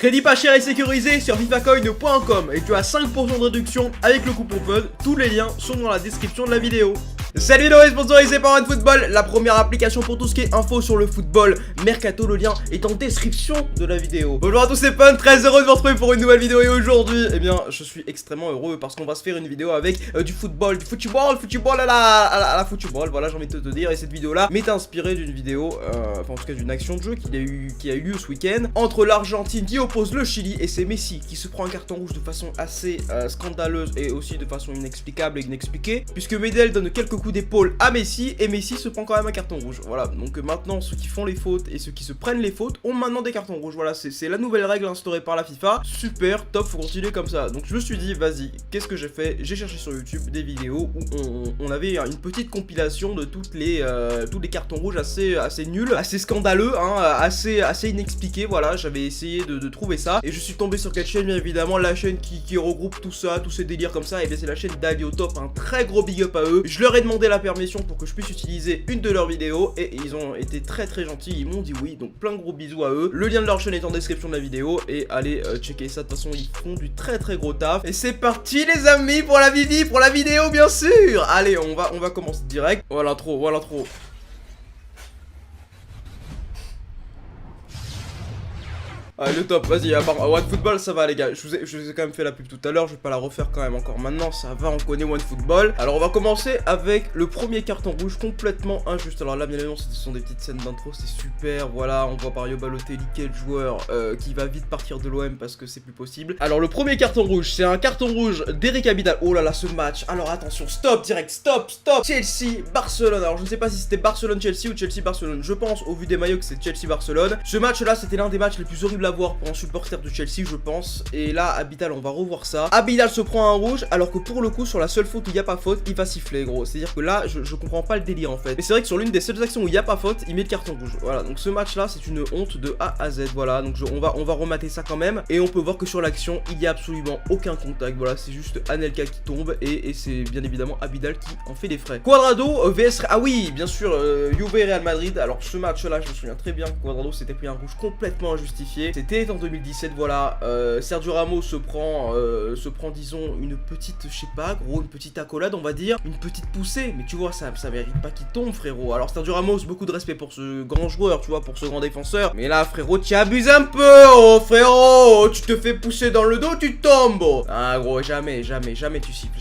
Crédit pas cher et sécurisé sur fifacoin.com et tu as 5% de réduction avec le coupon PUD. Tous les liens sont dans la description de la vidéo. Cette vidéo est sponsorisée par OneFootball, la première application pour tout ce qui est info sur le football. Mercato, le lien est en description de la vidéo. Bonjour à tous les fans, très heureux de vous retrouver pour une nouvelle vidéo. Et aujourd'hui, eh bien, je suis extrêmement heureux parce qu'on va se faire une vidéo avec du football à la football. Voilà, j'ai envie de te dire. Et cette vidéo-là m'est inspirée d'une vidéo, enfin en tout cas d'une action de jeu qui a eu lieu ce week-end entre l'Argentine qui oppose le Chili et c'est Messi qui se prend un carton rouge de façon assez scandaleuse et aussi de façon inexplicable et inexpliquée, puisque Medel donne quelques coups d'épaule à Messi et Messi se prend quand même un carton rouge. Voilà, donc maintenant ceux qui font les fautes et ceux qui se prennent les fautes ont maintenant des cartons rouges. Voilà, c'est la nouvelle règle instaurée par la FIFA. Super, top, faut continuer comme ça. Donc je me suis dit, vas-y, qu'est-ce que j'ai fait? J'ai cherché sur YouTube des vidéos où on avait une petite compilation de tous les cartons rouges assez nuls, assez scandaleux, hein, assez inexpliqués. Voilà, j'avais essayé de trouver ça et je suis tombé sur quelle chaîne? Bien évidemment la chaîne qui regroupe tout ça, tous ces délires comme ça. Et bien c'est la chaîne d'Aliotop, un très gros big up à eux. Je leur ai demandé la permission pour que je puisse utiliser une de leurs vidéos et ils ont été très gentils, ils m'ont dit oui, donc plein de gros bisous à eux. Le lien de leur chaîne est en description de la vidéo et allez checker ça, de toute façon ils font du très gros taf. Et c'est parti les amis pour la vidéo bien sûr. Allez, on va commencer direct. Voilà l'intro. Ah, le top, vas-y, à part OneFootball, ça va les gars, je vous ai quand même fait la pub tout à l'heure, je vais pas la refaire quand même encore maintenant, ça va, on connaît OneFootball. Alors on va commencer avec le premier carton rouge complètement injuste. Alors là bien évidemment ce sont des petites scènes d'intro, c'est super, voilà, on voit Mario Balotelli, quel joueur qui va vite partir de l'OM parce que c'est plus possible. Alors le premier carton rouge, c'est un carton rouge d'Eric Abidal. Oh là là ce match, alors attention, stop, direct, stop, Chelsea, Barcelone. Alors je ne sais pas si c'était Barcelone-Chelsea ou Chelsea-Barcelone, je pense au vu des maillots que c'est Chelsea-Barcelone. Ce match là c'était l'un des matchs les plus horribles à voir pour un supporter de Chelsea je pense. Et là Abidal, on va revoir ça. Abidal se prend un rouge alors que pour le coup sur la seule faute où il n'y a pas faute il va siffler gros. C'est à dire que là je comprends pas le délire en fait. Mais c'est vrai que sur l'une des seules actions où il n'y a pas faute il met le carton rouge. Voilà, donc ce match là c'est une honte de A à Z. Voilà, donc on va remater ça quand même. Et on peut voir que sur l'action il n'y a absolument aucun contact. Voilà, c'est juste Anelka qui tombe et c'est bien évidemment Abidal qui en fait des frais. Cuadrado vs, ah oui bien sûr, Juve Real Madrid. Alors ce match là je me souviens très bien que Cuadrado s'était pris un rouge complètement injustifié. C'était en 2017, voilà. Sergio Ramos se prend disons une petite, je sais pas gros, une petite accolade on va dire, une petite poussée, mais tu vois ça mérite pas qu'il tombe frérot. Alors Sergio Ramos, beaucoup de respect pour ce grand joueur, tu vois, pour ce grand défenseur, mais là frérot tu abuses un peu, oh frérot, tu te fais pousser dans le dos, tu tombes. Ah gros, jamais tu siffles,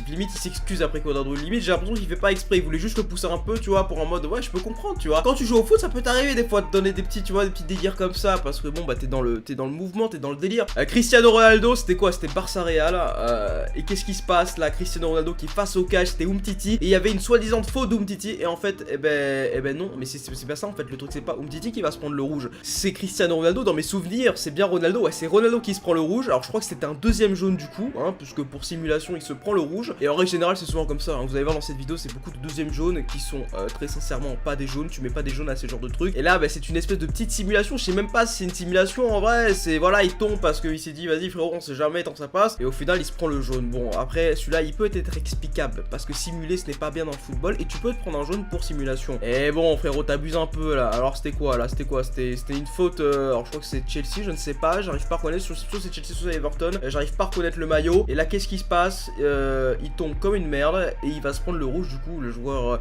limite il s'excuse après Cuadrado, limite j'ai l'impression qu'il fait pas exprès, il voulait juste le pousser un peu, tu vois, pour en mode ouais je peux comprendre, tu vois, quand tu joues au foot ça peut t'arriver des fois de donner des petits, tu vois, des petits délires comme ça, parce que bon bah t'es dans le mouvement, t'es dans le délire. Cristiano Ronaldo, c'était quoi? C'était Barça Real. Et qu'est-ce qui se passe là? Cristiano Ronaldo qui est face au cage, c'était Umtiti. Et il y avait une soi-disant faute d'Umtiti. Et en fait, eh ben non, mais c'est pas ça en fait. Le truc, c'est pas Umtiti qui va se prendre le rouge. C'est Cristiano Ronaldo. Dans mes souvenirs, c'est bien Ronaldo. Ouais, c'est Ronaldo qui se prend le rouge. Alors je crois que c'était un deuxième jaune du coup, hein, puisque pour simulation, il se prend le rouge. Et en règle générale, c'est souvent comme ça. Hein. Vous allez voir dans cette vidéo, c'est beaucoup de deuxième jaunes qui sont très sincèrement pas des jaunes. Tu mets pas des jaunes à ce genre de trucs. Et là, bah, c'est une espèce de petite simulation. Je sais même pas si c'est une simulation en vrai. C'est voilà, il tombe parce qu'il s'est dit vas-y frérot on sait jamais tant que ça passe et au final il se prend le jaune. Bon après celui-là il peut être explicable parce que simuler ce n'est pas bien dans le football et tu peux te prendre un jaune pour simulation. Et bon frérot t'abuses un peu là. Alors c'était quoi là? C'était une faute, alors je crois que c'est Chelsea, je ne sais pas, j'arrive pas à reconnaître, soit c'est Chelsea soit c'est Everton, j'arrive pas à reconnaître le maillot. Et là qu'est-ce qui se passe? Il tombe comme une merde et il va se prendre le rouge du coup, le joueur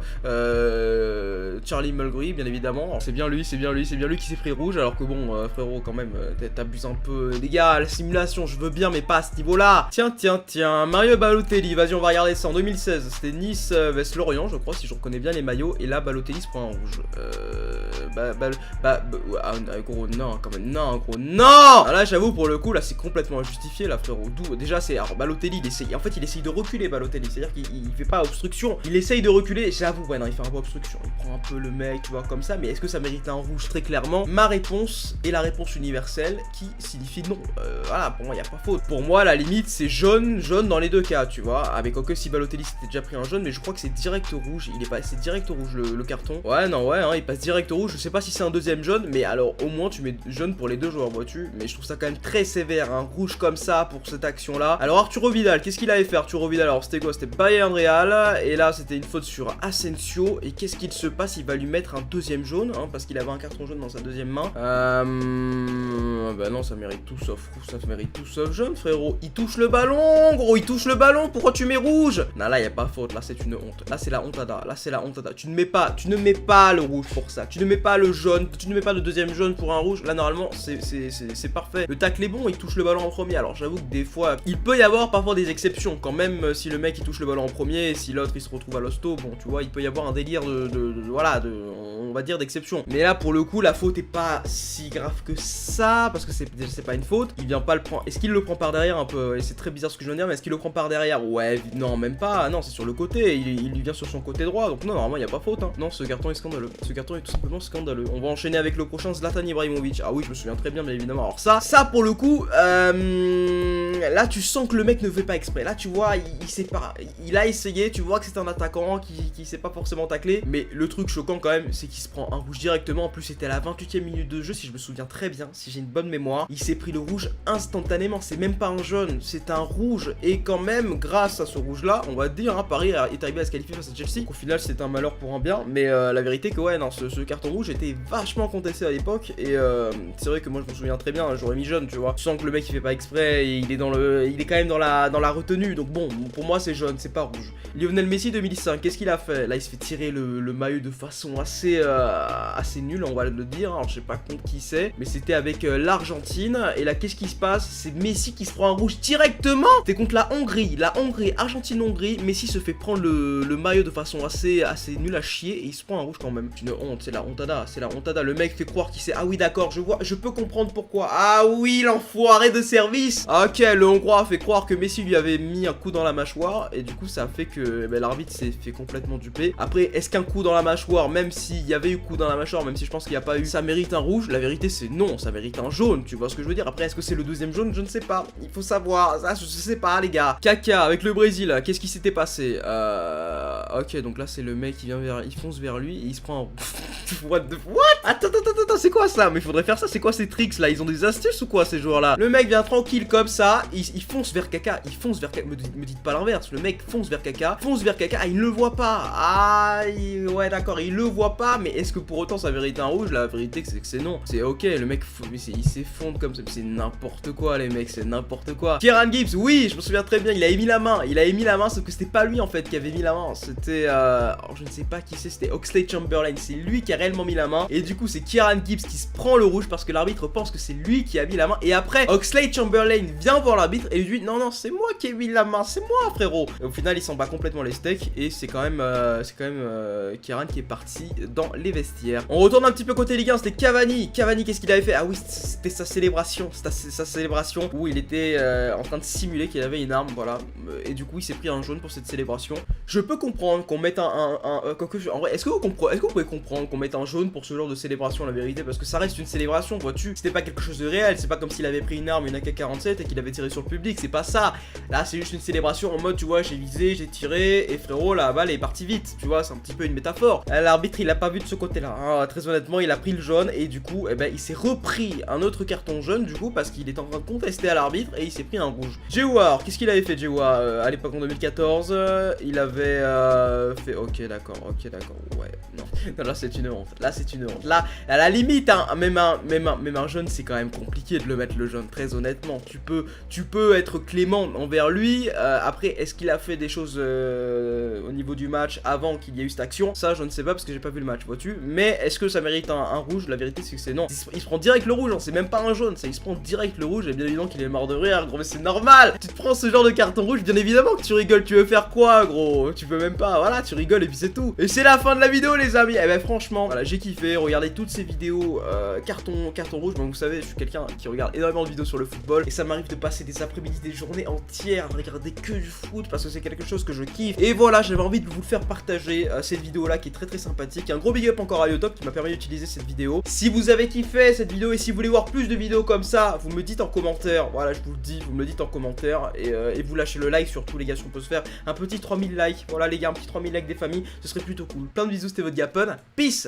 Charlie Mulgrew bien évidemment. Alors c'est bien lui qui s'est pris rouge alors que bon frérot quand même t'abuses un peu les gars, la simulation je veux bien mais pas à ce niveau là. Tiens, Mario Balotelli, vas-y on va regarder ça en 2016, c'était Nice vs Lorient je crois si je reconnais bien les maillots. Et là Balotelli se prend un rouge. Gros non quand même, non gros non. Ah, là j'avoue pour le coup là c'est complètement injustifié là frérot. D'où déjà c'est, alors Balotelli il essaye de reculer Balotelli, c'est à dire qu'il fait pas obstruction, il essaye de reculer, j'avoue ouais non il fait un peu obstruction, il prend un peu le mec tu vois comme ça, mais est-ce que ça mérite un rouge? Très clairement ma réponse est la réponse universelle qui signifie non. Voilà, pour moi, il n'y a pas faute. Pour moi, la limite, c'est jaune dans les deux cas, tu vois. Avec que si Balotelli s'était déjà pris un jaune, mais je crois que c'est direct au rouge. Il est passé direct au rouge le carton. Ouais, non, ouais, hein, il passe direct au rouge. Je sais pas si c'est un deuxième jaune, mais alors au moins tu mets jaune pour les deux joueurs, vois-tu. Mais je trouve ça quand même très sévère, un rouge comme ça pour cette action-là. Alors Arturo Vidal, qu'est-ce qu'il avait fait Arturo Vidal? Alors c'était quoi? C'était Bayern Real. Et là, c'était une faute sur Asensio. Et qu'est-ce qu'il se passe? Il va lui mettre un deuxième jaune, hein, parce qu'il avait un carton jaune dans sa deuxième main. Bah non, ça mérite tout sauf jaune, frérot. Il touche le ballon, gros, il touche le ballon. Pourquoi tu mets rouge? Non, là, y a pas faute. Là, c'est une honte. Là, c'est la hontada. Là, c'est la hontada. Tu ne mets pas le rouge pour ça. Tu ne mets pas le jaune. Tu ne mets pas le deuxième jaune pour un rouge. Là, normalement, c'est parfait. Le tacle est bon, il touche le ballon en premier. Alors, j'avoue que des fois, il peut y avoir parfois des exceptions. Quand même, si le mec il touche le ballon en premier et si l'autre il se retrouve à l'hosto, bon, tu vois, il peut y avoir un délire on va dire d'exception. Mais là, pour le coup, la faute est pas si grave que ça parce que c'est pas une faute. Il vient pas le prendre. Est-ce qu'il le prend par derrière un peu? Et c'est très bizarre ce que je viens de dire, mais est-ce qu'il le prend par derrière? Ouais, non, même pas. Non, c'est sur le côté. Il vient sur son côté droit. Donc, non, normalement, il y a pas faute. Hein. Non, ce carton est scandaleux. Ce carton est tout simplement scandaleux. On va enchaîner avec le prochain Zlatan Ibrahimovic. Ah oui, je me souviens très bien évidemment. Alors, ça pour le coup, là, tu sens que le mec ne fait pas exprès. Là, tu vois, il sait pas. Il a essayé. Tu vois que c'est un attaquant qui sait pas forcément tacler. Mais le truc choquant quand même, c'est qu'il se prend un rouge directement. En plus, c'était à la 28e minute de jeu, si je me souviens très bien, si j'ai une bonne mémoire. Il s'est pris le rouge instantanément. C'est même pas un jaune, c'est un rouge. Et quand même, grâce à ce rouge-là, on va dire, hein, Paris est arrivé à se qualifier face à Chelsea. Au final, c'est un malheur pour un bien. Mais la vérité que ouais, non, ce carton rouge était vachement contesté à l'époque. Et c'est vrai que moi, je me souviens très bien. J'aurais mis jaune, tu vois. Je sens que le mec, il fait pas exprès. Et il est quand même dans la retenue. Donc bon, pour moi, c'est jaune, c'est pas rouge. Lionel Messi 2005, qu'est-ce qu'il a fait? Là, il se fait tirer le maillot de façon assez nulle, on va le dire. Alors, je sais pas contre qui c'est, mais c'était avec l'Argentine. Et là, qu'est-ce qui se passe? C'est Messi qui se prend un rouge directement. C'est contre la Hongrie. Argentine-Hongrie. Messi se fait prendre le maillot de façon assez nulle à chier. Et il se prend un rouge quand même. C'est une honte, c'est la hontada. Le mec fait croire qu'il sait. Ah oui, d'accord, je peux comprendre pourquoi. Ah oui, l'enfoiré de service. Ok, le Hongrois fait croire que Messi lui avait mis un coup dans la mâchoire. Et du coup, ça a fait que l'arbitre s'est fait complètement duper. Après, est-ce qu'un coup dans la mâchoire, même s'il y avait eu coup dans la mâchoire, même si je pense qu'il n'y a pas eu, ça mérite un rouge? La vérité, c'est non, ça mérite un jaune. Tu vois ce que je veux dire? Après, est-ce que c'est le deuxième jaune? Je ne sais pas. Il faut savoir. Ça, je sais pas, les gars. Kaka avec le Brésil, qu'est-ce qui s'était passé? Ok, donc là, c'est le mec qui il fonce vers lui et il se prend un. What? Attends, c'est quoi ça? Mais il faudrait faire ça. C'est quoi ces tricks là? Ils ont des astuces ou quoi, ces joueurs-là? Le mec vient tranquille comme ça. Il fonce vers Kaka. Me dites pas l'inverse. Le mec fonce vers Kaka. Ah, il ne le voit pas. Ah, ouais, d'accord, il le voit pas. Mais est-ce que pour autant ça mérite un rouge? La vérité, c'est que c'est non. C'est ok, le mec, il s'effondre comme ça. C'est n'importe quoi, les mecs, c'est n'importe quoi. Kieran Gibbs, oui, je me souviens très bien. Il a émis la main. Sauf que c'était pas lui en fait qui avait mis la main. C'était. Alors, je ne sais pas qui c'est. C'était Oxlade-Chamberlain. C'est lui qui a réellement mis la main. Et du coup, c'est Kieran Gibbs qui se prend le rouge parce que l'arbitre pense que c'est lui qui a mis la main. Et après, Oxlade-Chamberlain vient voir l'arbitre et lui dit non, c'est moi qui ai mis la main. C'est moi, frérot. Et au final, il s'en bat complètement les steaks. Et c'est quand même Kieran qui est parti dans les vestiaires. On retourne un petit peu côté Ligue 1, c'était Cavani. Qu'est-ce qu'il avait fait? Ah oui, c'était sa célébration. Où il était en train de simuler qu'il avait une arme, voilà. Et du coup, il s'est pris un jaune pour cette célébration. Je peux comprendre qu'on mette en vrai, est-ce que vous pouvez comprendre qu'on mette un jaune pour ce genre de célébration, la vérité? Parce que ça reste une célébration, vois-tu. C'était pas quelque chose de réel. C'est pas comme s'il avait pris une arme, une AK-47 et qu'il avait tiré sur le public. C'est pas ça. Là, c'est juste une célébration en mode, tu vois, j'ai visé, j'ai tiré. Et frérot, la balle est partie vite, tu vois, c'est un petit peu une métaphore. L'arbitre, il a pas vu de ce côté-là, hein. Très honnêtement, il a pris le jaune et du coup, il s'est repris un autre carton jaune du coup parce qu'il est en train de contester à l'arbitre et il s'est pris un rouge. Jewar, qu'est-ce qu'il avait fait Jewar à l'époque en 2014? Il avait fait. Ok, d'accord, ouais, non. Non, là c'est une honte. Là, à la limite, hein, même un jaune, c'est quand même compliqué de le mettre le jaune. Très honnêtement, tu peux être clément envers lui. Après, est-ce qu'il a fait des choses au niveau du match avant qu'il y ait eu cette action? Ça, je ne sais pas parce que j'ai pas vu le match, vois-tu. Mais est-ce que ça mérite un rouge? La vérité, c'est que c'est non. Il se prend direct le rouge, hein, c'est même pas un jaune, ça, il se prend direct le rouge. Et bien évidemment qu'il est mort de rire, gros, mais c'est normal. Tu te prends ce genre de carton rouge, bien évidemment que tu rigoles. Tu veux faire quoi, gros? Tu peux même pas, voilà, tu rigoles et puis c'est tout. Et c'est la fin de la vidéo, les amis. Eh ben, franchement, voilà, j'ai kiffé. Regardez toutes ces vidéos carton rouge. Donc, vous savez, je suis quelqu'un qui regarde énormément de vidéos sur le football. Et ça m'arrive de passer des après-midi, des journées entières à regarder que du foot parce que c'est quelque chose que je kiffe. Et voilà, j'avais envie de vous le faire partager cette vidéo là qui est très sympathique. Un gros big up encore à Yotop qui m'a permis d'utiliser cette vidéo. Si vous avez kiffé cette vidéo et si vous voulez voir plus de vidéos comme ça, vous me dites en commentaire. Voilà, je vous le dis, vous me le dites en commentaire. Et vous lâchez le like surtout, les gars, si on peut se faire un petit 3000 likes. Voilà, les gars, un petit 3000 likes des familles, ce serait plutôt cool. Plein de bisous, c'était votre gars Pun. Peace.